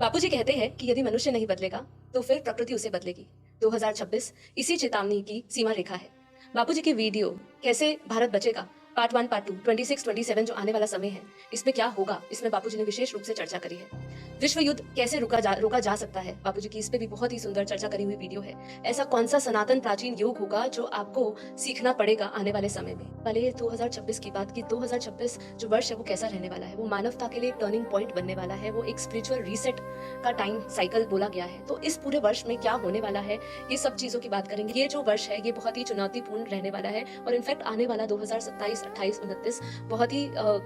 बापूजी कहते हैं कि यदि मनुष्य नहीं बदलेगा तो फिर प्रकृति उसे बदलेगी। 2026 इसी चेतावनी की सीमा रेखा है। बापूजी की वीडियो कैसे भारत बचेगा पार्ट 1 पार्ट 2 26 27 जो आने वाला समय है, इसमें क्या होगा, इसमें बापूजी ने विशेष रूप से चर्चा करी है। विश्व युद्ध कैसे रोका जा सकता है, बापूजी की इस पे भी बहुत ही सुंदर चर्चा करी हुई वीडियो है। ऐसा कौन सा सनातन प्राचीन योग होगा जो आपको सीखना पड़ेगा आने वाले समय में। पहले 2026 की बात की, 2026 जो वर्ष है वो कैसा रहने वाला है, वो मानवता के लिए एक टर्निंग पॉइंट बनने वाला है, वो एक स्पिरिचुअल रीसेट का टाइम साइकिल बोला गया है। तो इस पूरे वर्ष में क्या होने वाला है, ये सब चीजों की बात करेंगे। ये जो वर्ष है ये बहुत ही चुनौतीपूर्ण रहने वाला है और इनफैक्ट आने वाला 2027 28 29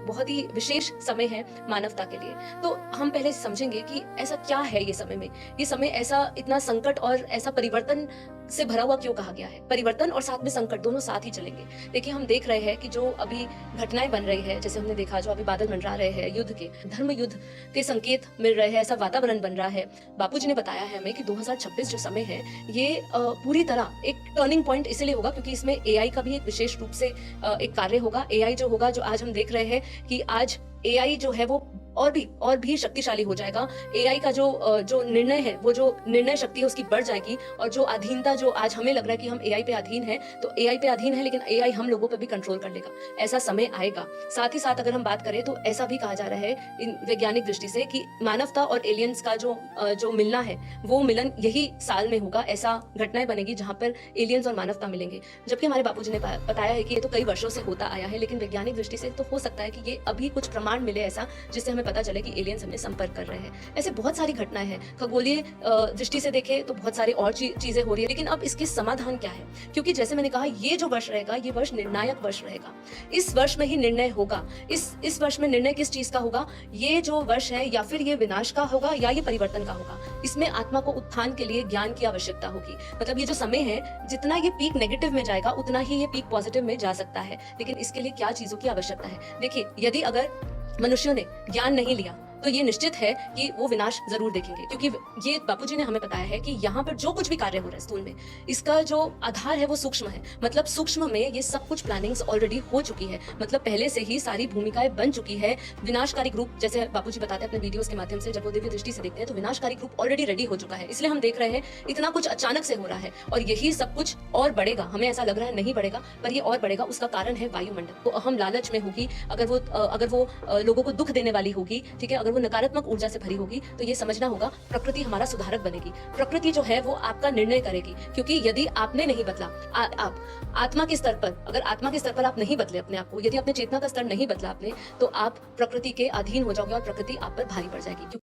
बहुत ही विशेष समय है मानवता के लिए। तो हम पहले समझेंगे कि ऐसा क्या है ये समय में, ये समय ऐसा इतना संकट और ऐसा परिवर्तन से भरा हुआ क्यों कहा गया है। परिवर्तन और साथ में संकट दोनों साथ ही चलेंगे। देखिए, हम देख रहे हैं कि जो अभी घटनाएं बन रही है, जैसे हमने देखा जो अभी बादल मंडरा रहे हैं, युद्ध के, धर्म युद्ध के संकेत मिल रहे हैं, ऐसा वातावरण बन रहा है। बापूजी ने बताया है हमें कि 2026 जो समय है ये पूरी तरह एक टर्निंग पॉइंट इसलिए होगा क्योंकि इसमें एआई का भी एक विशेष रूप से एक कार्य होगा। एआई जो होगा, जो आज हम देख रहे हैं कि आज एआई जो है वो और भी शक्तिशाली हो जाएगा। एआई का जो निर्णय है, वो जो निर्णय शक्ति है उसकी बढ़ जाएगी। और जो अधीनता, जो आज हमें लग रहा है कि हम एआई पे अधीन है, तो एआई पे अधीन है लेकिन एआई हम लोगों पे भी कंट्रोल कर लेगा, ऐसा समय आएगा। साथ ही साथ अगर हम बात करें तो ऐसा भी कहा जा रहा है इन वैज्ञानिक दृष्टि से कि मानवता और एलियंस का जो मिलना है वो मिलन यही साल में होगा। ऐसा घटनाएं बनेगी जहां पर एलियंस और मानवता मिलेंगे। जबकि हमारे बापूजी ने बताया है कि ये तो कई वर्षों से होता आया है, लेकिन वैज्ञानिक दृष्टि से तो हो सकता है कि ये अभी कुछ प्रमाण मिले ऐसा जिससे हमें पता चले कि एलियंस हमें संपर्क कर रहे हैं। ऐसे बहुत सारी घटनाएं हैं। खगोलीय दृष्टि से देखें तो बहुत सारी और चीजें हो रही है, लेकिन अब इसके समाधान क्या है? क्योंकि जैसे मैंने कहा, ये जो वर्ष रहेगा ये वर्ष निर्णायक वर्ष रहेगा। इस वर्ष में ही निर्णय होगा। इस वर्ष में निर्णय किस चीज का होगा? ये जो वर्ष है या फिर ये विनाश का होगा या ये परिवर्तन का होगा। इसमें आत्मा को उत्थान के लिए ज्ञान की आवश्यकता होगी। मतलब ये जो समय है, जितना ये पीक नेगेटिव में जाएगा उतना ही ये पीक पॉजिटिव में जा सकता है। लेकिन इसके लिए क्या चीजों की आवश्यकता है? देखिए, यदि अगर मनुष्यों ने ज्ञान नहीं लिया तो ये निश्चित है कि वो विनाश जरूर देखेंगे। क्योंकि ये बापूजी ने हमें बताया है कि यहाँ पर जो कुछ भी कार्य हो रहा है स्थूल में, इसका जो आधार है वो सूक्ष्म है। मतलब सूक्ष्म में ये सब कुछ प्लानिंग्स ऑलरेडी हो चुकी है। मतलब पहले से ही सारी भूमिकाएं बन चुकी है। विनाशकारी ग्रुप, जैसे बापूजी बताते हैं अपने वीडियोस के माध्यम से, जब वो दिव्य दृष्टि से देखते हैं तो विनाशकारी ग्रुप ऑलरेडी रेडी हो चुका है। इसलिए हम देख रहे हैं इतना कुछ अचानक से हो रहा है और यही सब कुछ और बढ़ेगा। हमें ऐसा लग रहा है नहीं बढ़ेगा, पर ये और बढ़ेगा। उसका कारण है वायुमंडल। वो अहम लालच में होगी, अगर वो लोगों को दुख देने वाली होगी, ठीक है, अगर वो नकारात्मक ऊर्जा से भरी होगी, तो ये समझना होगा प्रकृति हमारा सुधारक बनेगी। प्रकृति जो है वो आपका निर्णय करेगी। क्योंकि यदि आपने नहीं बदला, आप आत्मा के स्तर पर, अगर आत्मा के स्तर पर आप नहीं बदले अपने आप को, यदि अपने चेतना का स्तर नहीं बदला आपने, तो आप प्रकृति के अधीन हो जाओगे और प्रकृति आप पर भारी पड़ जाएगी।